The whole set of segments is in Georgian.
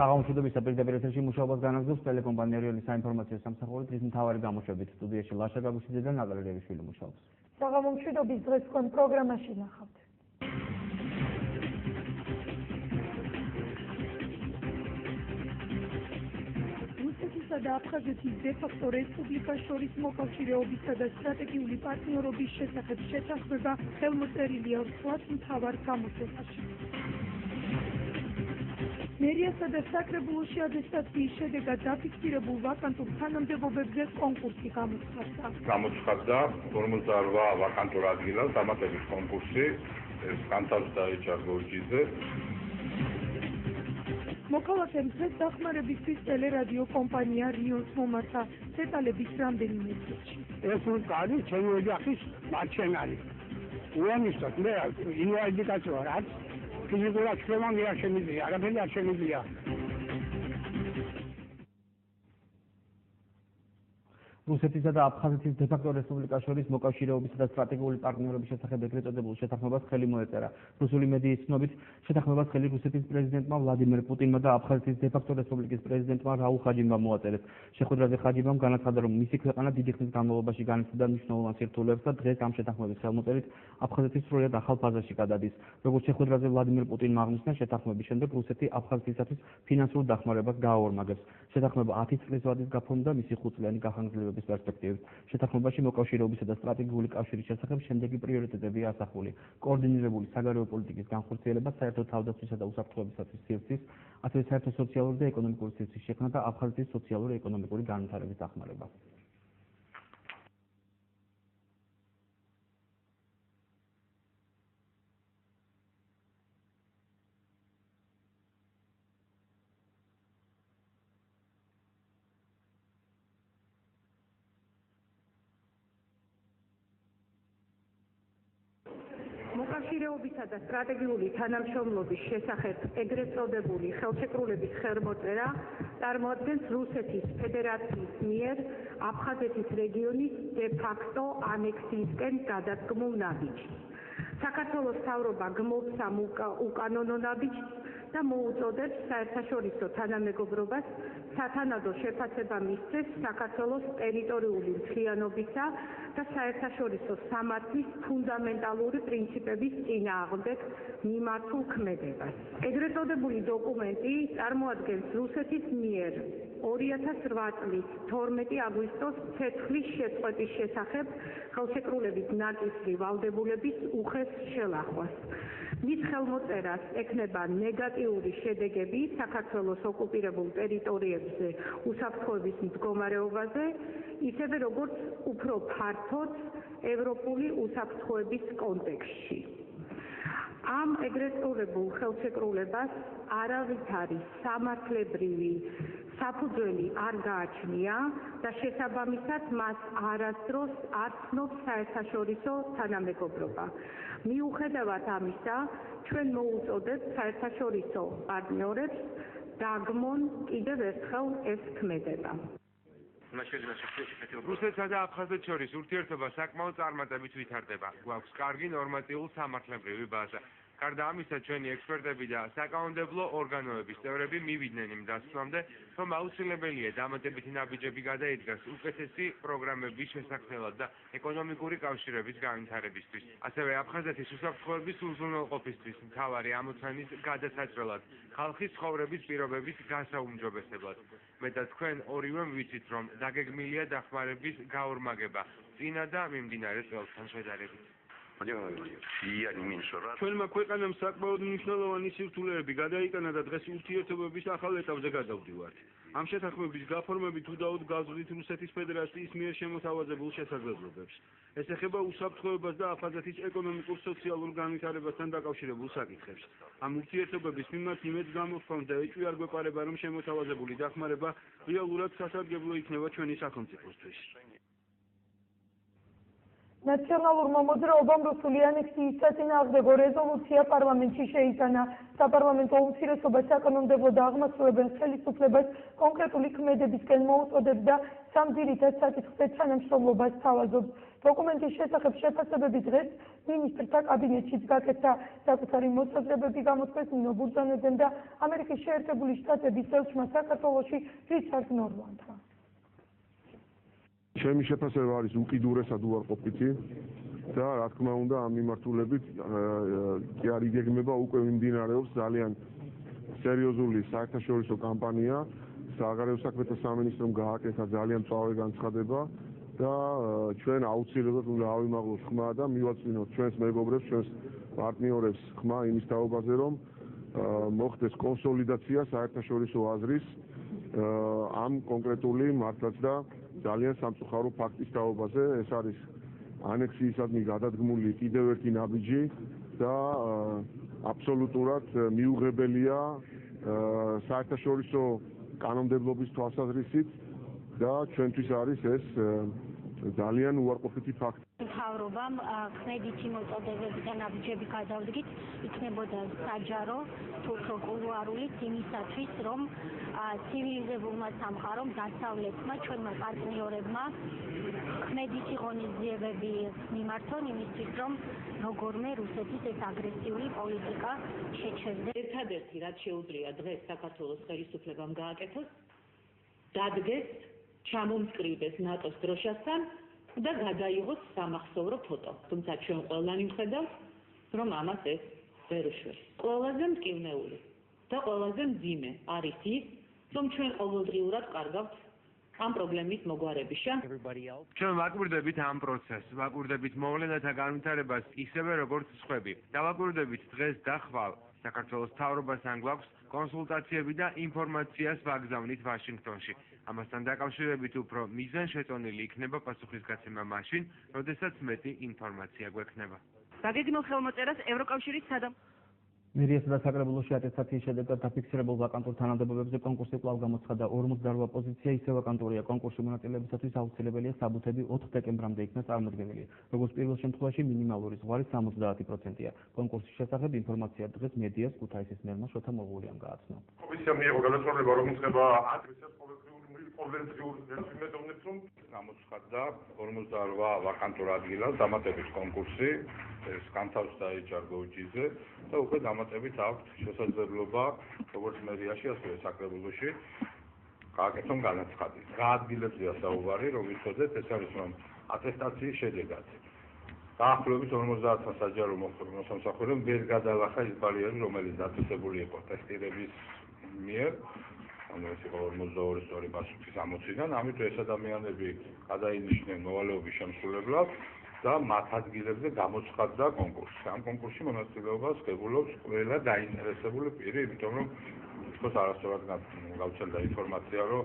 საღამოშვიდობის პირდაპირ ეთერში მუშაობას განაგრძობს ტელეკომპანია რიოლის საინფორმაციო სამსახური დღის მთავარი გამოშვებით სტუდიაში ლაშა გაგუშიძე და ნატალი რევიშვილი მუშაობს. საღამოშვიდობის დღეს თქვენ პროგრამაში ნახავთ. რუსეთისა და აფხაზეთის დე-ფაქტო რესპუბლიკას შორის მოკავშირეობისა და სტრატეგიული პარტნიორობის შესახებ შეთანხმება ხელმოწერილია რუსეთის მთავარ გამოსვლაში. მერიასა და საკრებულოში ატესტაციის შედეგად დაფიქსირებულ ვაკანტურ თანამდებობებზე კონკურსი გამოცხადდა. გამოცხადდა 48 ვაკანტურ ადგილას დამატებით კონკურსი, ეს განთავსდა HR გორჯიძე. მოქალაქემ დღეს დახმარებისთვის ტელერადიო კომპანია რიოს მომართა დეტალების რამდენიმე წუთში. ეს უკანი ჩემი ოჯახის მარჩენალი. უამისოთ მე ინვალიდიტაცია ვარ, რაც ფიზიკურად შრომა არ შემიძლია, არაფერი არ შემიძლია. რუსეთისა და აფხაზეთის დე-ფაქტო რესპუბლიკას შორის მოკავშირეობისა და სტრატეგიული პარტნიორობის შესახებ ეგრეთ წოდებულ შეთანხმებას ხელი მოეწერა. რუსული მედიის ცნობით, შეთანხმებას ხელი რუსეთის პრეზიდენტმა ვლადიმერ პუტინმა და აფხაზეთის დე-ფაქტო რესპუბლიკის პრეზიდენტმა რაულ ხაჯიმბამ მოაწერეს. შეხვედრაზე ხაჯიმბამ განაცხადა, რომ მისი ქვეყანა დიდი ხნის განმავლობაში განიცდიდა მნიშვნელოვან სირთულეებს და დღეს ამ შეთანხმების ხელმოწერით აფხაზეთი სრულად ახალ ფაზაში გადადის. როგორც შეხვედრაზე ვლადიმერ პუტინმა აღნიშნა, შეთანხმების შემდეგ რუსეთი აფხაზეთისათვის ფინანსურ დახმარებას გააორმაგებს. შეთანხმება 10 წლის ვადის გაფორმდა მისი 5 წლიანი გახანგრძლივების პერსპექტივით. შეთანხმებაში მოკავშირეობისა და სტრატეგიული კავშირის შესახებ შემდეგი პრიორიტეტებია ასახული: კოორდინირებული საგარეო პოლიტიკის განხორციელება, საერთო თავდაცვისა და უსაფრთხოებისათვის სივრცის, ასევე საერთო სოციალური და ეკონომიკური სივრცის შექმნა და აფხაზეთის სოციალური და ეკონომიკური განვითარების დახმარება. მოკავშირეობისა და სტრატეგიული თანამშრომლობის შესახებ ეგრეთ წოდებული ხელშეკრულების ხელმოწერა წარმოადგენს რუსეთის ფედერაციის მიერ აფხაზეთის რეგიონის დე-ფაქტო ანექსიისკენ გადადგმულ ნაბიჯს. საქართველოს მთავრობა გმობს ამ უკანონო ნაბიჯს და მოუწოდებს საერთაშორისო თანამეგობრობას სათანადო შეფასება მისცეს საქართველოს ტერიტორიული მთლიანობისა და საერთაშორისო სამართლის ფუნდამენტალური პრინციპების წინააღმდეგ მიმართულ ქმედებას. ეგრეთ წოდებული დოკუმენტი წარმოადგენს რუსეთის მიერ 2008 წლის 12 აგვისტოს ცეცხლის შეწყვეტის შესახებ ხელშეკრულების ნაკისრი ვალდებულების უხეშ შელახვას. მის ხელმოწერას ექნება ნეგატიური შედეგები საქართველოს ოკუპირებულ ტერიტორიებზე უსაფრთხოების მდგომარეობაზე, ისევე როგორც უფრო ფართოდ ევროპული უსაფრთხოების კონტექსტში. ამ ეგრეთ წოდებულ ხელშეკრულებას არავითარი სამართლებრივი საფუძველი არ გააჩნია და შესაბამისად მას არასდროს არ ცნობს საერთაშორისო თანამეგობრობა. მიუხედავად ამისა, ჩვენ მოუწოდებთ საერთაშორისო პარტნიორებს დაგმონ კიდევ ერთხელ ეს ქმედება. რუსეთსა და აფხაზეთს შორის ურთიერთობა საკმაოდ წარმატებით ვითარდება. გვაქვს კარგი ნორმატიული სამართლებრივი ბაზა. გარდა ამისა, ჩვენი ექსპერტები და საკანონმდებლო ორგანოების წევრები მივიდნენ იმ დასკვნამდე, რომ აუცილებელია დამატებითი ნაბიჯები გადაიდგას უკეთესი პროგრამების შესაქმნელად და ეკონომიკური კავშირების განვითარებისთვის. ასევე აფხაზეთის უსაფრთხოების უზრუნველყოფისთვის მთავარი ამოცანის გადასაწყვეტად, ხალხის ცხოვრების პირობების გასაუმჯობესებლად. მე და თქვენ ორივემ ვიცით, რომ დაგეგმილია დახმარების გაორმაგება წინა და მიმდინარე წელთან შედარებით. ჩვენმა ქვეყანამ საკმაოდ მნიშვნელოვანი სირთულეები გადაიტანა და დღეს ურთიერთობების ახალ ეტაპზე გადავდივართ. ამ შეთანხმების გაფორმებით უდაოდ გავზრდით რუსეთის ფედერაციის მიერ შემოთავაზებულ შესაძლებლობებს. ეს ეხება უსაფრთხოებას და აფხაზეთის ეკონომიკურ-სოციალურ განვითარებასთან დაკავშირებულ საკითხებს. ამ ურთიერთობების მიმართ იმედს გამოჰქვამთ და ეჭვი არ გვეპარება, რომ შემოთავაზებული დახმარება რეალურად სასარგებლო იქნება ჩვენი სახელმწიფოსთვის. ნაციონალურმა მოძრაობამ რუსული ანექსიის საწინააღმდეგო რეზოლუცია პარლამენტში შეიტანა. საპარლამენტო უმცირესობა საკანონმდებლო და აღმასრულებელ ხელისუფლებას კონკრეტული ქმედებისკენ მოუწოდებს და სამ ძირითად საკითხზე თანამშრომლობას სთავაზობს. დოკუმენტის შესახებ შეფასებები დღეს მინისტრთა კაბინეტშიც გაკეთა. საკუთარი მოსაზრებები გამოთქვეს ნინო ბურზანაძემ და ამერიკის შეერთებული შტატების ელჩმა საქართველოში რიჩარდ ნორლანდმა. ჩემი შეფასება არის უკიდურესად უარყოფითი და რა თქმა უნდა ამ მიმართულებით კი არ იგეგმება უკვე მიმდინარეობს ძალიან სერიოზული საერთაშორისო კამპანია საგარეო საქმეთა სამინისტრომ გააკეთა ძალიან მწვავე განცხადება და ჩვენ აუცილებლად უნდა ავიმაღლოთ ხმა და მივაწვინოთ ჩვენს მეგობრებს, ჩვენს პარტნიორებს ხმა იმის თაობაზე, რომ მოხდეს კონსოლიდაცია საერთაშორისო აზრის ამ კონკრეტული მართლაც და ძალიან სამწუხარო ფაქტის თაობაზე. ეს არის ანექსიისადმი გადადგმული კიდევ ერთი ნაბიჯი და აბსოლუტურად მიუღებელია საერთაშორისო კანონმდებლობის თვალსაზრისით და ჩვენთვის არის ეს ძალიან უარყოფითი ფაქტი. მთავრობამ ქმედითი მოწოდებები და ნაბიჯები გადავდგით, იქნებოდა საჯარო თუ უფრო კულუარულიც იმისათვის, რომ ცივილიზებულმა სამყარომ, დასავლეთმა, ჩვენმა პარტნიორებმა ქმედითი ღონისძიებები მიმართონ იმისთვის, რომ როგორმე რუსეთის ეს აგრესიული პოლიტიკა შეჩერდეს. ერთადერთი რაც შეუძლია დღეს საქართველოს ხელისუფლებამ გააკეთოს, დადგეს, ჩამომწკრივდეს ნატოს დროშასთან და გადაიღოს სამახსოვრო ფოტო. თუმცა ჩვენ ყველანი ვხედავთ, რომ ამას ეს ვერ უშველს. ყველაზე მტკივნეული და ყველაზე მძიმე არის ის, რომ ჩვენ ყოველდღიურად კარგავთ ამ პრობლემის მოგვარებიშა. ჩვენ ვაკვირდებით ამ პროცესს, ვაკვირდებით მოვლენათა განვითარებას ისევე როგორც სხვები. დავაკვირდებით დღეს და ხვალ საქართველოს მთავრობას ან გვაქვს კონსულტაციები და ინფორმაციას ვაგზავნით ვაშინგტონში. ამასთან დაკავშირებით უფრო მიზანშეწონილი იქნება პასუხისგაცემა მაშინ, როდესაც მეტი ინფორმაცია გვექნება. დაგეგმილ ხელმოწერას ევროკავშირის მერიასა და საკრებულოში ატესტაციის შედეგად დაფიქსირებულ ვაკანტურ თანამდებობებზე კონკურსი კვლავ გამოცხადა 48 პოზიცია ისე ვაკანტურია. კონკურსში მონაწილეებისათვის აუცილებელია საბუთები 4 დეკემბრამდე იქნას წარმოდგენილი. როგორც პირველ შემთხვევაში მინიმალური ზღვარი 70%-ია. კონკურსის შესახებ ინფორმაცია დღეს მედიას ქუთაისის მერმა შოთა მოღულიამ გააცნო. კომისიამ მიიღო გადაწყვეტილება, რომ იწყება ადრესად გამოცხადდა 48 ვაკანტურ ადგილას დამატებით კონკურსი, ეს განთავსდა დაიჭარ გოჯიზე და უკვე დამატებით აქვს შესაძლებლობა როგორც მერიაში, ასევე საკრებულოში გააკეთონ განაცხადი. რა ადგილებზეა საუბარი, რომ ვიცოდეთ, ეს არის რომ ატესტაციის შედეგად დაახლოებით 50-თან საჯარო მოსამსახურემ ვერ გადალახა ის ბარიერი, რომელიც დაწესებული იყო ტესტირების მიერ. ეს იყო 42 სწორი პასუხის 60-დან, ამიტომ ეს ადამიანები გადაინიშნენ მოვალეობის შემსრულებლად და მათ ადგილებზე გამოცხადდა კონკურსი. ამ კონკურსში მონაწილეობას ღებულობს ყველა დაინტერესებული პირი, იმიტომ რომ თვითონ არასწორად გავრცელდა ინფორმაცია, რომ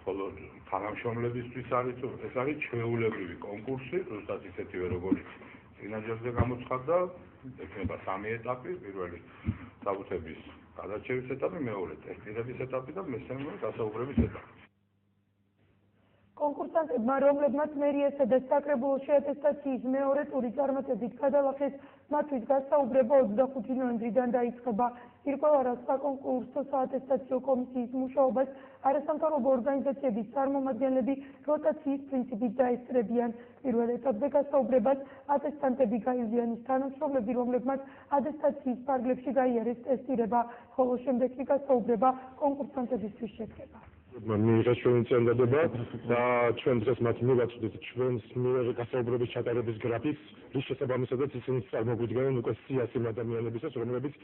ხოლო თანამშრომლებისთვის არის ეს არის ჩვეულებრივი კონკურსი, ზუსტად ისეთივე როგორც წინაჯერზე გამოცხადდა, ექნება 3 ეტაპი, პირველი საბუთების გადარჩევის ეტაპი, მეორე ტესტირების ეტაპი და მესამე გასაუბრების ეტაპი. კონკურსანტებმა, რომლებმაც მერიასა და საკრებულოში ატესტაციის მეორე ტური წარმატებით გადალახეს, მათთვის გასაუბრება 25 ნოემბრიდან დაიწყება. ირკვევა საკონკურსო საატესტაციო კომისიის მუშაობას არასამთავრობო ორგანიზაციების წარმომადგენლები როტაციის პრინციპით დაესწრებიან. პირველ ეტაპზე გასაუბრებას ატესტანტები გაივლიან ის თანამშრომლები, რომლებმაც ატესტაციის ფარგლებში გაიარეს ტესტირება, ხოლო შემდეგი გასაუბრება კონკურსანტებისთვის შედგება. მიიღეს ჩვენი წინადადება და ჩვენ დღეს მათ მივაწვდით ჩვენს მიერ გასაუბრების ჩატარების გრაფიკს, რის შესაბამისადაც ისინი წარმოგვიდგენენ უკვე სიას იმ ადამიანებისას, რომლებიც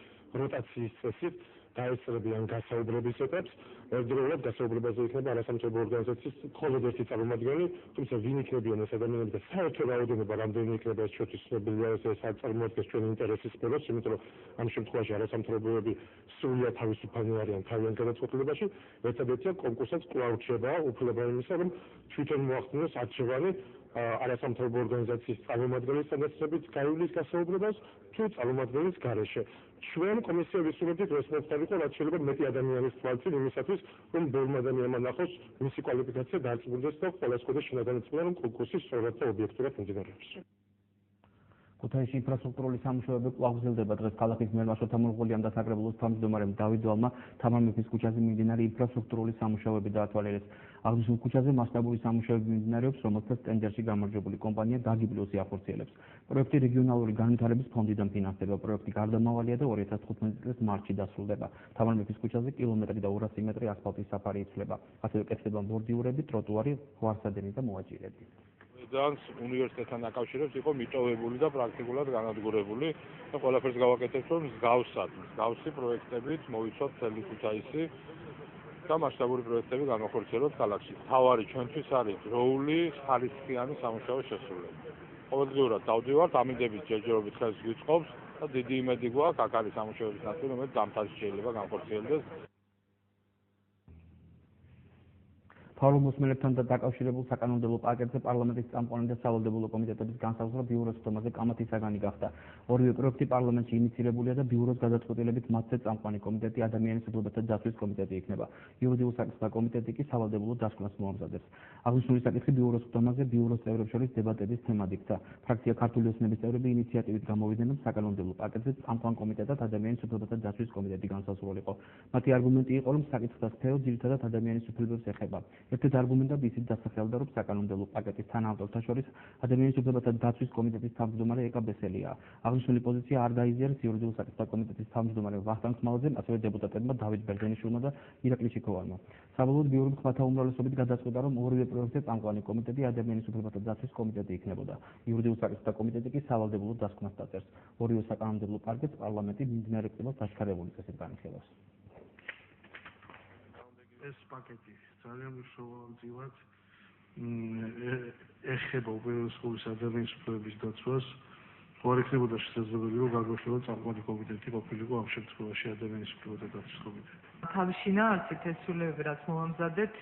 როტაციის წესით დაესწრებიან გასაუბრების ეტაპს. ერთდროულად გასაუბრებაზე იქნება არასამთავრობო ორგანიზაციის მხოლოდ ერთი წარმომადგენელი, თუმცა ვინ იქნებიან ეს ადამიანები და საერთო რაოდენობა რამდენი იქნება ეს ჩვენთვის ცნობილია, ეს წარმოადგენს ჩვენი ინტერესის სფეროს, იმიტომ რომ ამ შემთხვევაში არასამთავრობოები სრულიად თავისუფალი არიან თავიანთ გადაწყვეტილებაში. ერთადერთია კონკურსად კვლავ რჩება უფლება იმისა, რომ თვითონ მოახდინოს არჩევანი არასამთავრობო ორგანიზაციის წარმომადგენლის თანახმებით გაივლის გასაუბრებას თუ წარმომადგენლის გარეშე. ჩვენ კომისია ვისურვებთ ეს მოხდარიყო, რაც შეიძლება მეტი ადამიანის თვალწინ იმისათვის, რომ ბევრ ადამიანმა ნახოს მისი კვალიფიკაცია დარწმუნდეს და ყველა სხვა შინაგანი წვენა, რომ კონკურსი სწორად და ობიექტურად მიმდინარეობს. ქუთაისში ინფრასტრუქტურული სამუშაოები კვლავ გრძელდება. დღეს ქალაქის მერმა შოთა მონღოლიამ და საკრებულოს თავმჯდომარემ დავით ვალმა თამარ მეფის ქუჩაზე მიმდინარე ინფრასტრუქტურული სამუშაოები დაათვალიერეს. აღნიშნულ ქუჩაზე მასშტაბური სამუშაოები მიმდინარეობს, რომელსაც ტენდერში გამარჯვებული კომპანია დაგი პლუსი ახორციელებს. პროექტი რეგიონალური განვითარების ფონდიდან ფინანსდება. პროექტი გარდამავალია და 2015 წლის მარტში დასრულდება. თამარ მეფის ქუჩაზე კილომეტრი და 200 მეტრი ასფალტის საფარი იცვლება. ასევე კეთდება ბორდიურები, ტროტუარი, გვარსადენი და მოაჯირები. დანს უნივერსიტეტთან დაკავშირებს იყო მიტოვებული და პრაქტიკულად განადგურებული და ყველაფერს გავაკეთებთ რომ მსგავსი პროექტებით მოვიცვათ მთელი ქუთაისი და მასშტაბური პროექტები განახორციელოთ ქალაქში. თავარი ჩვენთვის არის დროული ხარისხიანი სამუშაო შესრულება. ყოველდღიურად დავდივართ, ამინდების ჯერჯერობით ხელს გვიწყობს და დიდი იმედი გვაქვს აქ არის სამუშაოების ნაწილი, რომელიც დამთაში შეიძლება განხორციელდეს. ფარულმოსმენებთან დაკავშირებულ საკანონმდებლო პაკეტზე პარლამენტის წამყვანი და სავალდებულო კომიტეტების განსაზღვრა ბიუროს ხდომაზე კამათის საგანი გახდა. ორივე პროექტი პარლამენტში ინიცირებულია და ბიუროს გადაწყვეტილებით მათზე წამყვანი კომიტეტი ადამიანის უფლებათა დაცვის კომიტეტი იქნება. იურიდიულ საკითხთა კომიტეტი კი სავალდებულო დასკვნას მოამზადებს. აღნიშნული საკითხი ბიუროს ხდომაზე ბიუროს წევრებს შორის დებატების თემად იქცა. ფრაქცია ქართული ოცნების წევრები ინიციატივით გამოვიდნენ, რომ საკანონმდებლო პაკეტზე წამყვან კომიტეტად ადამიანის უფლებათა დაცვის კომიტეტი განსაზღვრულიყო. მათი არგუმენტი იყო, რომ საკითხთა სფერო ძირითადად ადამიანის უფლებებს ეხება. ერთ-ერთი არგუმენტად ისიც დასახელდა, რომ საკანონმდებლო პაკეტის თანაავტორთა შორის ადამიანის უფლებათა დაცვის კომიტეტის თავმჯდომარე ეკა ბესელია. აღნიშნული პოზიცია არ დაიზიარეს იურიდიულ საკითხთა კომიტეტის თავმჯდომარე ვახტანგ ხმალაძემ, ასევე დეპუტატებმა დავით ბერძენიშვილმა და ირაკლი ჩიქოვანმა. საბოლოოდ ბიურო ხმათა უმრავლესობით გადაწყვეტა, რომ ორივე პროექტზე წამყვანი კომიტეტი ადამიანის უფლებათა დაცვის კომიტეტი იქნებოდა. იურიდიულ საკითხთა კომიტეტი კი სავალდებულო დასკვნას დაწერს. ორივე საკანონმდებლო პაკეტს პარლამენტი მიმდინარე წელს დაშქარებული წესით განიხილავს. ეს პაკეტი ძალიან მნიშვნელოვანად ეხება უპირველეს ყოვლისა ადამიანის უფლებების დაცვას. არ იქნებოდა შესაძლებელი, რომ გაგვეშალა წამყვანი კომიტეტი ყოფილიყო ამ შემთხვევაში ადამიანის უფლებათა დაცვის კომიტეტი. თავშინა არც თესულები რაც მოამზადეთ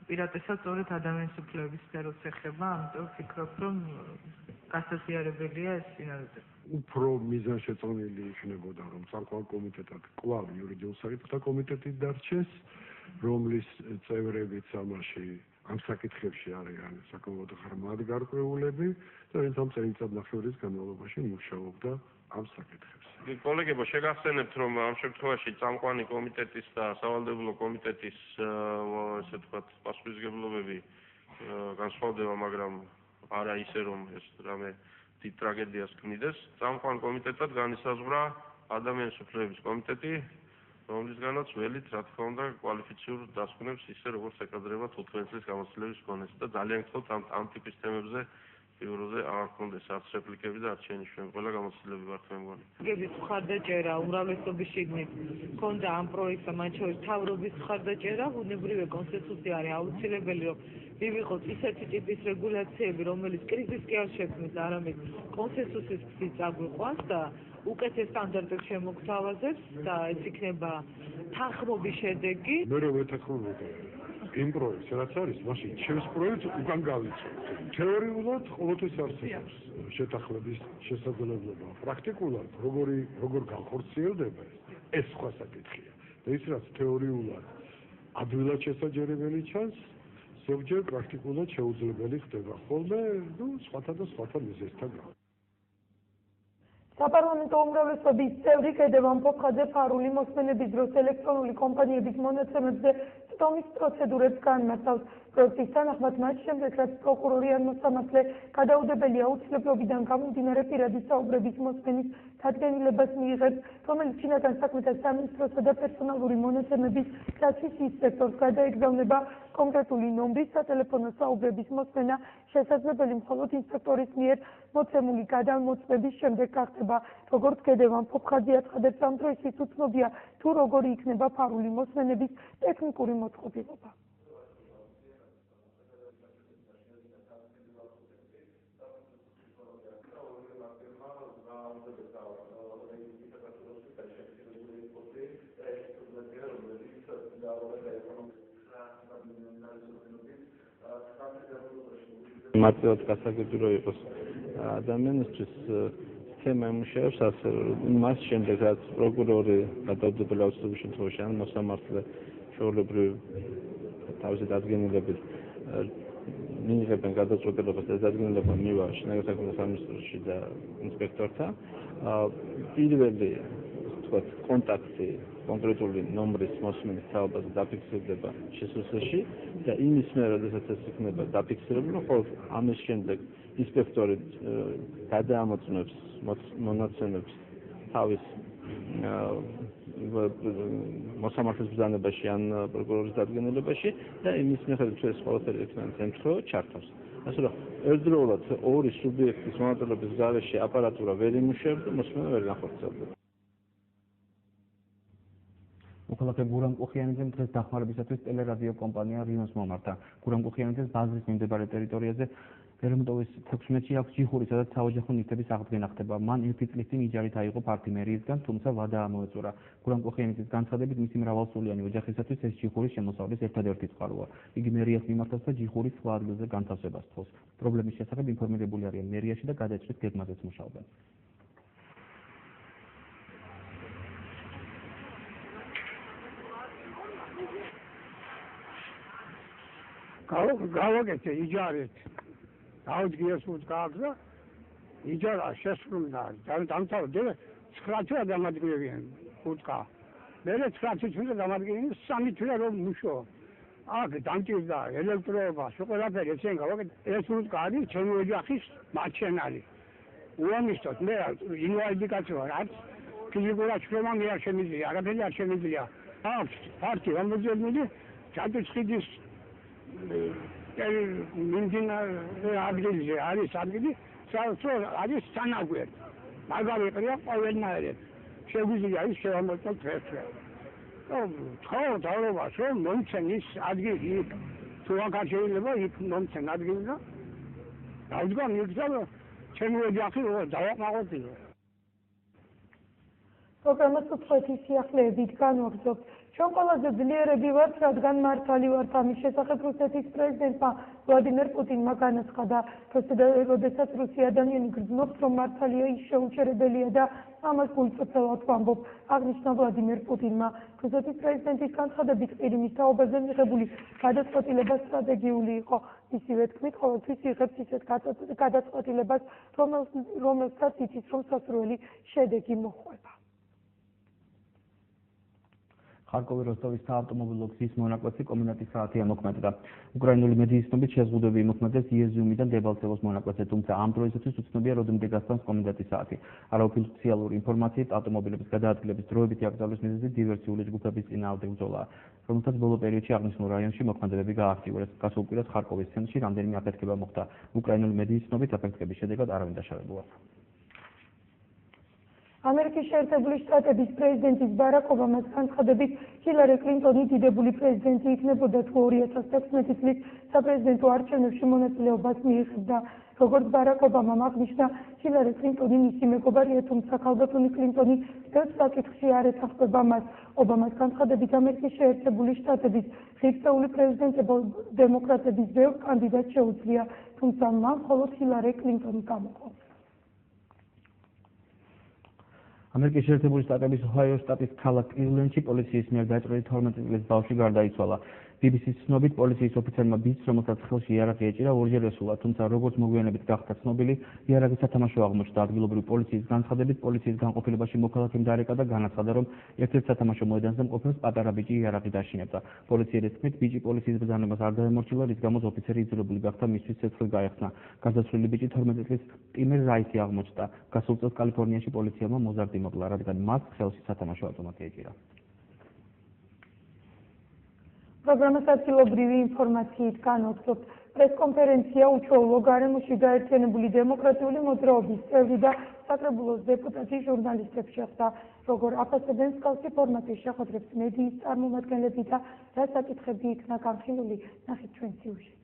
პირატესად სწორედ ადამიანის უფლებების სფეროს ეხება, ამიტომ ვფიქრობ, რომ გასაზიარებელია ეს წინადადება. უფრო მიზანშეწონილი იქნებოდა, რომ წამყვან კომიტეტად კვლავ იურიდიულ საკითხთა კომიტეტი დარჩეს, რომლის წევრებიც ამაში ამ საკითხებში არიან საკმაოდ ღრმად გარკვეულები და ვინც ამ წელიწადნახევრის განმავლობაში მუშაობდა ამ საკითხებს. კოლეგებო, შეგახსენებთ, რომ ამ შემთხვევაში წამყვანი კომიტეტის და სავალდებულო კომიტეტის ესე ვთქვათ პასუხისმგებლობები განსხვავდება, მაგრამ არა ისე, რომ ეს რამე დიდ ტრაგედიას ქმნიდეს. წამყვან კომიტეტად განისაზღვრა ადამიანის უფლებების კომიტეტი, რომლისგანაც ველით, რა თქმა უნდა, კვალიფიციურ დასკვნებს ისე, როგორც ეკადრება 15 წლის გამოცდილების კონვენცია და ძალიან გთხოვთ ამ ტიპის თემებზე ბიუროზე არ გქონდეს არც რეპლიკები და არც შენიშვნები, ყველა გამოცდილები ვართ მე მგონი. გების მხარდაჭერა უმრავლესობის შიგნით ქონდა ამ პროექტს, მათ შორის თავრობის მხარდაჭერა, ბუნებრივი კონსტიტუცია არის აუცილებელი, რომ მივიღოთ ისეთი ტიპის რეგულაციები, რომელიც კრიზისს კი არ შექმნის, არამედ კონსენსუსის გზით წაგვიყვანს და უკეთეს სტანდარტებს შემოგთავაზებს და ეს იქნება თანხმობის შედეგი. მე რომ ვეთანხმებოდი იმ პროექტს, რაც არის, მაშინ ჩემს პროექტს უკან გავიწევ. თეორიულად ყოველთვის არსებობს შეთანხმების შესაძლებლობა. პრაქტიკულად როგორ განხორციელდება ეს სხვა საკითხია. და ის რაც თეორიულად ადვილად შესაძლებელი ჩანს, ზოგჯერ პრაქტიკულად შეუძლებელი ხდება ხოლმე, სხვათა და სხვათა მიზეზთან. საპარლამენტო უმრავლესობის წევრი ქედევან ფოფხაძე ფარული მოსმენების დროს ელექტრონული კომპანიების მონაცემებზე ცდომის პროცედურებს განმარტავს. პროექტის თანახმად მათ შემდეგ, რაც პროკურორი ან მოსამართლე გადაუდებელი აუცილებლობიდან გამომდინარე პირადი საუბრების მოსმენის დადგენილებას მიიღებს, რომელიც შინაგან საქმეთა სამინისტროსა და პერსონალური მონაცემების დაცვის ინსპექტორს გადაეგზავნება კონკრეტული ნომრის სატელეფონო საუბრების მოსმენა შესაძლებელი მხოლოდ ინსპექტორის მიერ მოცემული გადამოწმების შემდეგ გახდება. როგორც ქედევან ფოფხაძე აცხადებს, ამ დროისთვის უცნობია თუ როგორი იქნება ფარული მოსმენების ტექნიკური მოწყობილობა. მარტივად გასაგებია იყოს ადამიანისთვის თემა იმუშავებს ასე რომ მას შემდეგ რაც პროკურორი გადაუდებელი აუცილებლობის შემთხვევაში ან მოსამართლე ჩვეულებრივ თავისი დადგენილებით მიიღებენ გადაწყვეტილებას დადგენილება მივა შინაგან საქმეთა სამინისტროში და ინსპექტორთან. პირველი თქვათ კონტაქტი კონკრეტული ნომრის მოსმენის თაობაზე დაფიქსირდება შესუსტში და იმის მერე, როდესაც ეს იქნება დაფიქსირებული, ხოლო ამის შემდეგ ინსპექტორი გადაამოწმებს მონაცემებს თავის მოსამართლის ბრძანებაში ან პროკურორის დადგენილებაში და იმის მიხედვით ეს ყველაფერი ერთმანეთს ემთხვევა ჩართავს. ასე რომ ერთდროულად ორი სუბიექტის მონაწილეობის გარეშე აპარატურა ვერ იმუშავებს და მოსმენა ვერ განხორციელდება. მოქალაქე გურამ კუხიანიძემ დღეს დახმარებისათვის ტელერადიო კომპანია რინოს მომართა. გურამ კუხიანიძეს ბაზრის მიმდებარე ტერიტორიაზე ლერმონტოვის 16-ში აქვს ჯიხური, სადაც საოჯახო ნივთების აღდგენა ხდება. მან 1 წლის წინ იჯარით აიღო პარტი მერიისგან, თუმცა ვადა ამოეწურა. გურამ კუხიანიძის განცხადებით, მისი მრავალსულიანი ოჯახისათვის ეს ჯიხურის შემოსავლის ერთადერთი წყაროა. იგი მერიას მიმართავს და ჯიხურის სხვა ადგილზე განთავსებას თხოვს. პრობლემის შესახებ ინფორმირებული არიან მერიაში და გადაჭრის გეგმაზეც მუშაობენ. გავაკეთე იჯარით. დაუდგიეს უძგააგზა იჯარა შესრულდა. დამთავრდა 9 თვე დამადგმებიან უძგა. მე 9 თვე დამადგმებიან 3 თვე რომ მუშო. აქ დამჭირდა ელექტროობა, ყველაფერი ესენ გავაკეთე. ეს უძგა არის ჩემი ოჯახის მარჩენალი. უამისტოთ მე ინვალიდიკაცია რაც ფიზიკურად შრომა მე არ შემიძლია, არაფერი არ შემიძლია. აქვს პარტი რომელზეც ჩადეცხიდის მიმდინარე ადგილზე არის ადგილი, სადაც არის სანაგვერი. მაგარი ყრია ყველანაირად. შეგვიძლია ის შევამოწმოთ დღესვე. თავრობას რომ მომცენ ის ადგილი იქ. თუ აღარ შეიძლება იქ მომცენ ადგილი და დავდგან იქ და ჩემი ოჯახი დავაყმაყოფილო. პროგრამას უცხოეთის სიახლეებით განვაგრძობთ. ჩვენ ყველაზე ძლიერები ვართ, რადგან მართალი ვართ. ამის შესახებ რუსეთის პრეზიდენტმა ვლადიმერ პუტინმა განაცხადა, როდესაც რუსი ადამიანი გრძნობს, რომ მართალია ის შეუჩერებელია და ამას გულწრფელად ვამბობ, აღნიშნა ვლადიმერ პუტინმა. რუსეთის პრეზიდენტის განცხადებით ყირიმის თაობაზე მიღებული გადაწყვეტილება სტრატეგიული იყო. ისივე თქმით, ყოველთვის იღებს ისეთ გადაწყვეტილებას, რომელსაც იცის, რომ სასურველი შედეგი მოჰყვება. ხარკოვის როსტოვის საავტომობილო გზის მონაკვეთი კომენდანტის საათია მოქმედდა. უკრაინული მედიის ცნობით შეზღუდვები იმოქმედებს იეზიუმიდან დებალცევოს მონაკვეთზე, თუმცა ამ დროისათვის უცნობია როდემდე გასტანს კომენდანტის საათი. არაოფიციალური ინფორმაციით ავტომობილების გადაადგილების დროებითი აკრძალვის მიზეზი დივერსიული ჯგუფების წინააღმდეგ ბრძოლაა, რომელსაც ბოლო პერიოდში აღნიშნულ რაიონში მოქმედებები გააქტიურეს. გასულ კვირას ხარკოვის ცენტრში რამდენიმე აფეთქება მოხდა. უკრაინული მედიის ცნობით აფეთქების შედეგად არავინ დაშავებულა. ამერიკის შეერთებული შტატების პრეზიდენტის ბარაკ ობამას განცხადებით, ჰილარი კლინტონი დიდებული პრეზიდენტი იქნებოდა თუ 2016 წლის საპრეზიდენტო არჩევნებში მონაწილეობას მიიღებდა. როგორც ბარაკ ობამამ აღნიშნა, ჰილარი კლინტონი მისი მეგობარია, თუმცა ქალბატონი კლინტონი ბევრ საკითხში არ ეთანხმება მას. ობამას განცხადებით, ამერიკის შეერთებული შტატების ღირსეული პრეზიდენტება დემოკრატების ბევრ კანდიდატს შეუძლია, თუმცა მან მხოლოდ ჰილარი კლინტონი გამოყო. ამერიკის შეერთებული შტატების ოჰაიოს შტატის ქალაქ კლივლენდში პოლიციის მიერ დაჭრილი 12 წლის ბავშვი გარდაიცვალა. BBC-ს ცნობით, პოლიციის ოფიცერმა ბიჭს, რომელსაც ხელში იარაღი ეჭირა, ორჯერ ესულა, თუმცა როგორც მოგვიანებით გახდა ცნობილი, იარაღი სათამაშო აღმოჩნდა. ადგილობრივი პოლიციის განცხადებით, პოლიციის განყოფილებაში მოქალაქემ დარეკა და განაცხადა, რომ ერთ-ერთ სათამაშო მოედანზე მყოფებს პატარა ბიჭი იარაღი დაშინებდა. პოლიციის თქმით, ბიჭი პოლიციის ბრძანებას არ დაემორჩილა, რის გამოც ოფიცერი იძულებული გახდა მისთვის ცეცხლი გაეხსნა. გარდაცვლილი ბიჭი 12 წლის ტიმერ რაისი აღმოჩნდა. გასულ წელს კალიფორნიაში პოლიციამ მოზარდი მოკლა, რადგან მას ხელში სათამაშო ავტომატი ეჭირა. პროგრამას ადგილობრივი ინფორმაციით განვაგრძობთ. პრესკონფერენცია უჩვეულო გარემოში გაერთიანებული დემოკრატიული მოძრაობის წევრი და საკრებულოს დეპუტატი ჟურნალისტებს შეხვდა. როგორ აფასებენ მსგავსი ფორმატის შეხვედრებს მედიის წარმომადგენლები და რა საკითხები იქნა განხილული, ნახეთ ჩვენ სიუჟეტში.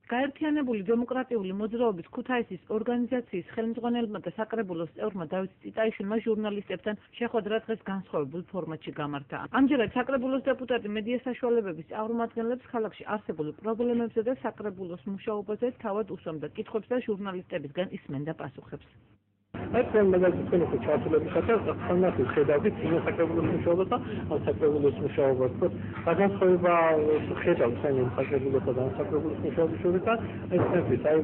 გაერთიანებული დემოკრატიული მოძრაობის ქუთაისის ორგანიზაციის ხელმძღვანელმა და საკრებულოს წევრმა დავით წიტაიშვილმა ჟურნალისტებთან შეხვედრა დღეს განსხვავებულ ფორმატში გამართა. ამჯერად საკრებულოს დეპუტატი მედია საშუალებების წარმომადგენლებს ქალაქში არსებულ პრობლემებზე და საკრებულოს მუშაობაზე თავად უსვამდა კითხვებს და ჟურნალისტებისგან ისმენდა პასუხებს. აი თქვენ მაგალითად თქვენ ხო ჩართულებისათვის ხანდახან ხედავთ წინა საკრებულოს მუშაობას და ამ საკრებულოს მუშაობას, თქო, განსხვავება ხედავთ საერთოდ საკრებულოსა და საკრებულოს მუშაობის შორის და ეს ნებისმიერ აი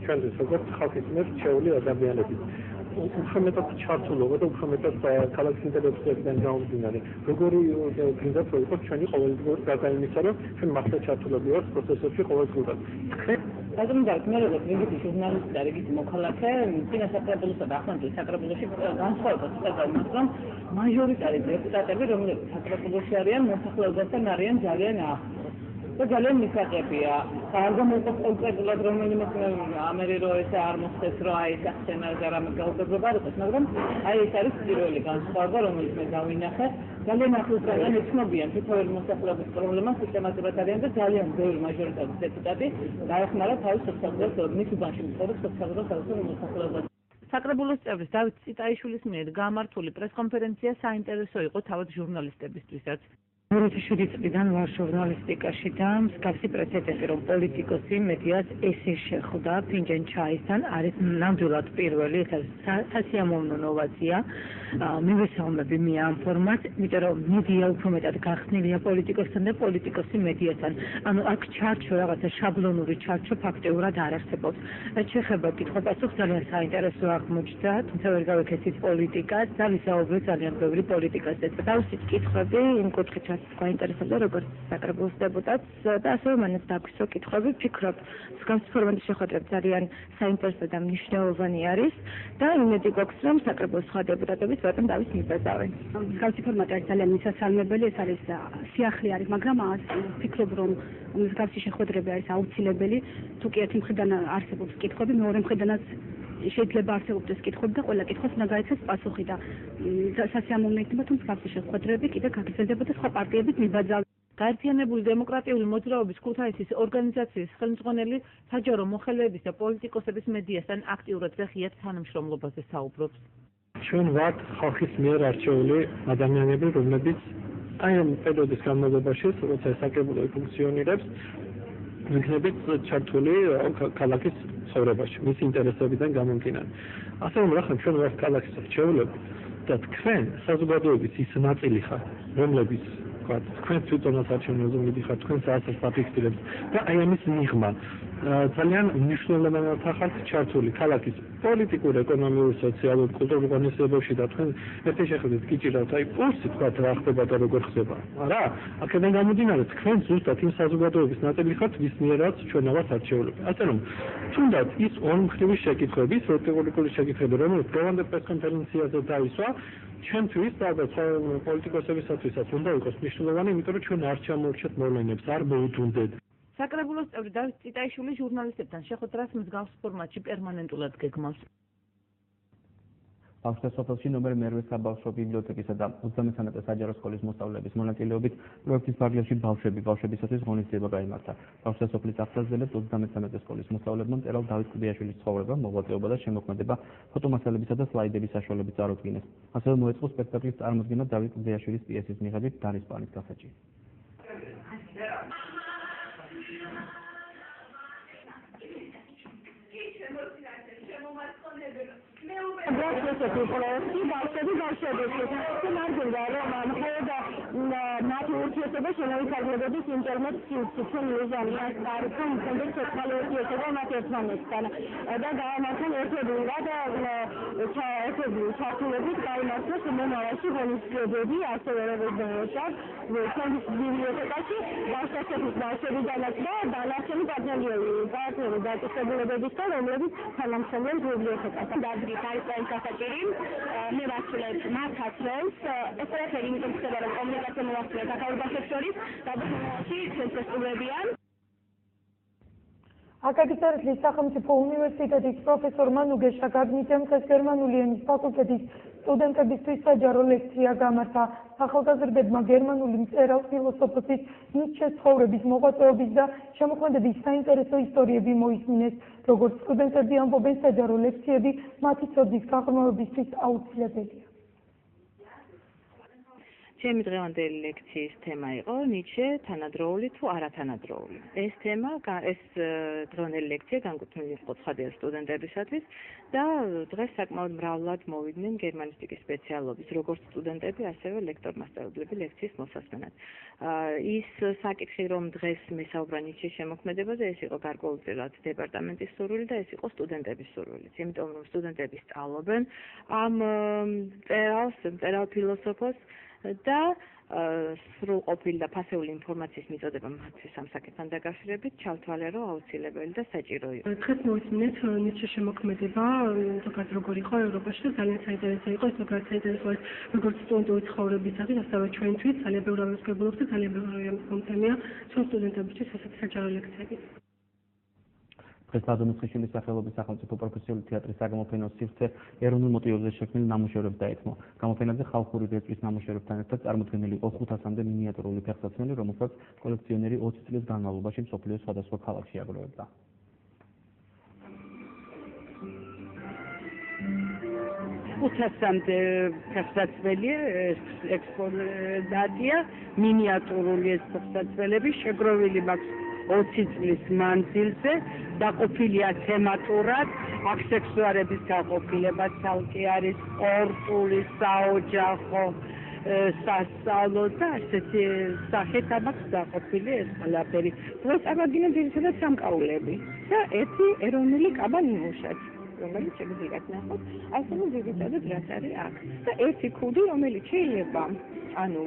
ჩვენთვის როგორც ხალხის მიერ რჩეული ადამიანების უფრო მეტად ჩართულობა და უფრო მეტად ქალაქის ინტერესებიდან გამომდინარე. როგორი გინდათ რომ იყოს ჩვენი ყოველდღიური გადაიმისა, რომ ჩვენ მართლა ჩართულები ვართ პროცესებში ყოველდღურად. Разумеется, მე როგორც რიგითი ჟურნალისტი და რიგითი მოქალაქე, წინა საკრებულოსა და ახალგაზრდა საკრებულოში განსხვავება ცოტა იმას, რომ მაჟორიტარი დეპუტატები, რომლებიც საკრებულოში არიან, მოსახლეობასთან არიან ძალიან ახლოს. და ძალიან მისაღებია. არ გამოყოფილად რომელიმე ამერო ესე არ მოხდეს, რომ აი ეს ახსენა რამე გაუგებრობა არ იყოს, მაგრამ აი ეს არის პირველი განსხვავება, რომელიც მე დავინახე. ძალიან ახლოსთან ეცნობიან თითოეულ მოსახლეობის პრობლემას, სისტემატურად არიან და ძალიან ბევრი მაჟორიტარის დეპუტატი დაეხმარა თავის სოციალურ მის უბანში მცხოვრებ სოციალურ მოსახლეობას. საკრებულოს წევრის დავით წიტაიშვილის მიერ გამართული პრესკონფერენცია საინტერესო იყო თავად ჟურნალისტებისთვისაც. 2007 წლიდან ვარ ჟურნალისტიკაში და მსგავსი პრეცედენტი, რომ პოლიტიკოსი მედიას ესე შეხვდა ფინჯან ჩაისთან, არის ნამდვილად პირველი, ეს სასიამოვნო ნოვაცია. მივესალმები მე ამ ფორმატს, იმიტომ რომ მედია უფრო მეტად გახსნილია პოლიტიკოსთან და პოლიტიკოსი მედიასთან. ანუ აქ ჩარჩო რაღაცა შაბლონური ჩარჩო ფაქტიურად არ არსებობს. რაც შეეხება კითხვა-პასუხს, ძალიან საინტერესო აღმოჩნდა, თუმცა ვერ გავიქეცით პოლიტიკას და ვისაუბრე ძალიან ბევრი პოლიტიკაზე. დავსვით კითხვები იმ კუთხით გაინტერესებდა როგორც საკრებულოს დეპუტატს და ასევე მანაც დაგვისვა კითხვები, ვფიქრობ, მსგავსი ფორმატის შეხვედრა ძალიან საინტერესო და მნიშვნელოვანი არის და იმედი გვაქვს, რომ საკრებულოს სხვა დეპუტატებიც ბატონ დავით მიბაძავენ. მსგავსი ფორმატი არის ძალიან მისასალმებელი, ეს არის სიახლე არის, მაგრამ ვფიქრობ, რომ მსგავსი შეხვედრები არის აუცილებელი, თუ კი ერთი მხრიდან არსებობს კითხვები, მეორე მხრიდანაც შეიძლება არსებობდეს კითხვები და ყველა კითხვას უნდა გაიცეს პასუხი და სასიამოვნო იქნება, თუ მსგავსი შეხვედრები კიდე გაგრძელდებოდა სხვა პარტიების მიბაძავებით. გაერთიანებული დემოკრატიული მოძრაობის ქუთაისის ორგანიზაციის ხელმძღვანელი საჯარო მოხელეების და პოლიტიკოსების მედიასთან აქტიურად და ღიად თანამშრომლობაზე საუბრობს. ჩვენ ვართ ხალხის მიერ არჩეული ადამიანები, რომლებიც აი ამ პერიოდის განმავლობაში, როცა საკრებულო ფუნქციონირებს, იქნებით ჩართული ქალაქის ცხოვრებაში, მის ინტერესებიდან გამომდინარე. ასე რომ რა ხარ, ჩვენ ვართ ქალაქის რჩეულები და თქვენ საზოგადოების ის ნაწილი ხართ, რომლებიც თქვენ თვითონაც არჩევნებზე მიდიხართ, თქვენ საათს დაფიქსირებთ და აი ამის მიღმა ძალიან მნიშვნელოვნად ხართ ჩართული ქალაქის პოლიტიკურ, ეკონომიურ, სოციალურ, კულტურულ ღონისძიებებში და თქვენ ერთი შეხედვით გიჭირავთ აი პულსი თქვათ რა ხდება და როგორ ხდება. არა, აქედან გამომდინარე თქვენ ზუსტად იმ საზოგადოების ნაწილი ხართ, ვის მიერაც ჩვენ ვართ არჩეულები. ასე რომ თუნდაც ის ორმხრივი შეკითხვები, პოლიტიკური შეკითხვები, რომელიც დღევანდელ პრესკონფერენციაზე დაისვა, ჩვენთვის და პოლიტიკოსებისათვისაც უნდა იყოს მნიშვნელოვანი, იმიტომ რომ ჩვენ არ ჩამორჩეთ მოვლენებს, არ მოუთუნდეთ. საკრებულოს წევრი დავით წიტაიშვილი ჟურნალისტებთან შეხვედრას მსგავს ფორმატში პერმანენტულად გეგმავს. ბავშვთა სოფელში ნომერ მე-8 საბავშვო ბიბლიოთეკისა და 33 საჯარო სკოლის მოსწავლეების მონაწილეობით პროექტის ფარგლებში ბავშვებისათვის ღონისძიება გაიმართა. ბავშვთა სოფლის აღსაზრდელებს 33 სკოლის მოსწავლეებმა მწერალ დავით კლდიაშვილის ცხოვრება, მოღვაწეობა და შემოქმედება ფოტომასალებისა და სლაიდების საშუალებით წარუდგინეს. ასევე მოეწყო სპექტაკლის წარმოდგენა დავით კლდიაშვილის პიესის მიხედვით დანის პლანის გასაჭი. Здравствуйте, проекти, бавშვები მარგინდა რომ მხოლოდ მათი ურთიერთობა შემოიფარგლებოდეს ინტერნეტ სივრცით, ჩვენ მიზანი არის რომ მქონდეს სოციალური ურთიერთობა მათ ერთმანეთთან და გამართონ ერთობლივად ჩართულობით გაიმართოს მომავალში ღონისძიებები, ასევე როგორც ჩვენის ბიბლიოთეკაში ბავშვთა სოფლის ბავშვებიდანაც და დანარჩენი პარტნიორი დაწესებულებებისგან, რომლებიც თანამშრომლობენ ბიბლიოთეკასთან. დადგით არის ეს გასაჭირი, მე ვასრულებ მართაც როლს, ეს ყველაფერი იმიტომ ხდება, რომ კომუნიკაცია მოახდინოს ახალ ბავშვებს შორის და ბავშვებში ჩვენს სტუდენტებიან. აკაკის ერისლის სახელმწიფო უნივერსიტეტის პროფესორმა ნუგეშა გაგნიძემ დღეს გერმანული ენის ფაკულტეტის სტუდენტებისთვის საჯარო ლექცია გამართა. ახალგაზრდებმა გერმანული მწერალ ფილოსოფოსის ნიცშეს ცხოვრების, მოღვაწეობის და შემოქმედების საინტერესო ისტორიები მოისმინეს. როგორც სტუდენტები ამბობენ, საჯარო ლექციები მათი ცოდნის გაღრმავებისთვის აუცილებელია. ჩემი დღევანდელი ლექციის თემა იყო ნიჩე თანადროული თუ არათანადროული. ეს თემა, ეს დღევანდელი ლექცია განკუთვნილი იყო ცხადია სტუდენტებისათვის და დღეს საკმაოდ მრავლად მოვიდნენ გერმანისტიკის სპეციალობის როგორც სტუდენტები, ასევე ლექტორ-მასწავლებლები ლექციის მოსასმენად. ის საკითხი, რომ დღეს მესაუბრა ნიჩეს შემოქმედებაზე, ეს იყო გარკვეულწილად დეპარტამენტის სურვილი და ეს იყო სტუდენტების სურვილიც, იმიტომ რომ სტუდენტები სწავლობენ ამ მწერალ ფილოსოფოს და სრულყოფილი და ფასეული ინფორმაციის მიწოდება მათთვის ამ საკითხთან დაკავშირებით ჩავთვალე, რომ აუცილებელი და საჭირო იყო. დღეს მოვისმინეთ ნიჩეს შემოქმედება, ზოგადად როგორ იყო ევროპაში და ძალიან საინტერესო იყო ეს, ზოგადად საინტერესო ეს როგორც სტუდენტური ცხოვრებისათვის, ასევე ჩვენთვის ძალიან ბევრი ამსგებლობს და ძალიან ბევრი ამის მომთემია ჩვენ სტუდენტებისთვის ასეთი საჯარო ლექციები. დღეს ლადო მცხიშვილის სახელობის სახელმწიფო პროფესიული თეატრის საგამოფენო სივრცე ეროვნულ მოტივებზე შექმნილ ნამუშევრებს დაეთმო. გამოფენაზე ხალხური რეწვის ნამუშევრებთან ერთად წარმოდგენილი იყო 500-მდე მინიატურული ფეხსაცმელი, რომელსაც კოლექციონერი 20 წლის განმავლობაში მსოფლიოს სხვადასხვა ქალაქში აგროვებდა. 500-მდე ფეხსაცმელი ექსპონატია, მინიატურული ეს ფეხსაცმელები შეგროვილი მაქვს 20 წლის მანძილზე, დაყოფილია თემატურად, აქსესუარების გაყოფილება ცალკე არის, სპორტული, საოჯახო, სასწავლო და ასეთი სახით აქვს დაყოფილი ეს ყველაფერი. დღეს წავაგინე ძირითადად სამკაულები და ერთი ეროვნული კაბა-ნიმუშად, რომელიც შეგიძლიათ ნახოთ, ასევე ძირითადად რაც არის აქ. და ერთი ქუდი, რომელიც შეიძლება ანუ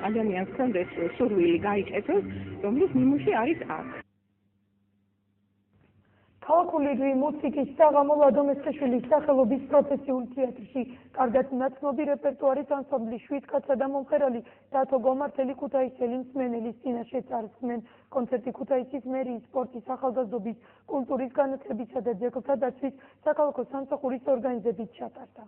ადამიანს ჰქონდეს სურვილი გაიკეთოს, რომლის ნიმუში არის აქ. ქალაქული მუსიკის საღამო ლადო მცხიშვილის სახელობის პროფესიული თეატრში კარგად ნაცნობი რეპერტუარის ანსამბლი 7 კაცსა და მომღერალი დათო გომართელი ქუთაისელი მსმენელის წინაშე წარსხნენ კონცერტი ქუთაისის მერიის სპორტის ახალგაზრდობის კულტურის განათლებისა და ძეგლთა დაცვის საქალაქო სამსახურის ორგანიზებით ჩატარდა.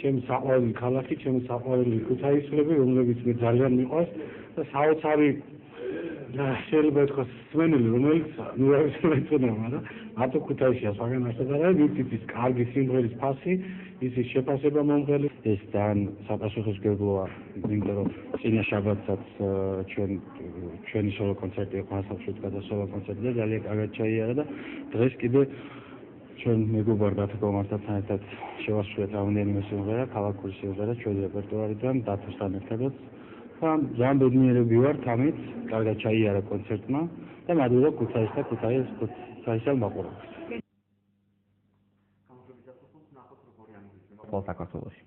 ჩემი საყვარელი ქალაქი, ჩემი საყვარელი ქუთაისლები, რომლებიც მე ძალიან მიყვარს და საოცარი შეიძლება ითქვას მსმენელი, რომელიც ნუარის ეწოდება, მაგრამ მარტო ქუთაისია, სხვაგან არსად არ არის, ვიცით ის კარგი სიმღერის ფასი, ისის შეფასება მომღერალი. ეს ძალიან საპასუხისმგებლოა, იმიტომ რომ წინა შაბათსაც ჩვენი სოლო კონცერტი იყო ასაფშეთ გადასოლა კონცერტი და ძალიან კარგად ჩაიარა და დღეს კიდე ჩვენ მეგობარ დათო გომართელთან ერთად შევასრულეთ რამდენიმე სიმღერა, ქალაქური სიმღერა ჩვენი რეპერტუარიდან დათოსთან ერთადაც. და ძალიან ბედნიერები ვართ ამით, კარგად ჩაიარა კონცერტმა და მადლობა ქუთაისს და ქუთაისელ მაყურებელს. ხოლ საქართველოში.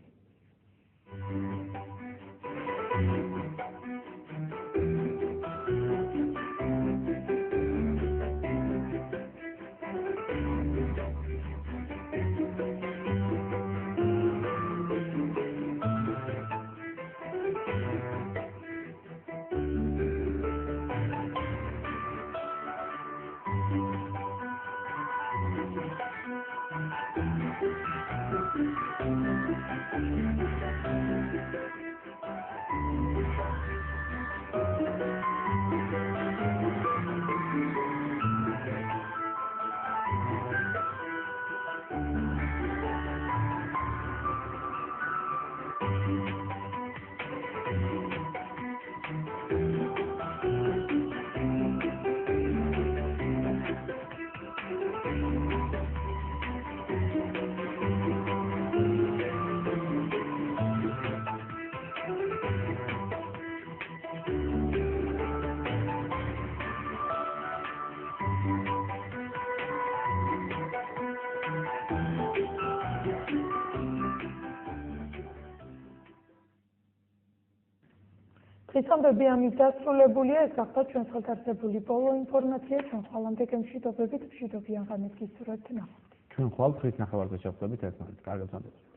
დღესამბები ამით დასრულებულია, ეს გახდა ჩვენს ხელდარსებული ბოლო ინფორმაცია, ჩვენ ხვალამდე გემშვიდობებით, მშვიდობიან ღამეს გისურვებთ, ნახვამდის. ჩვენ ხვალ ხრის ნახევარზე შევხვდებით ერთმანეთს. კარგად ვამბობთ.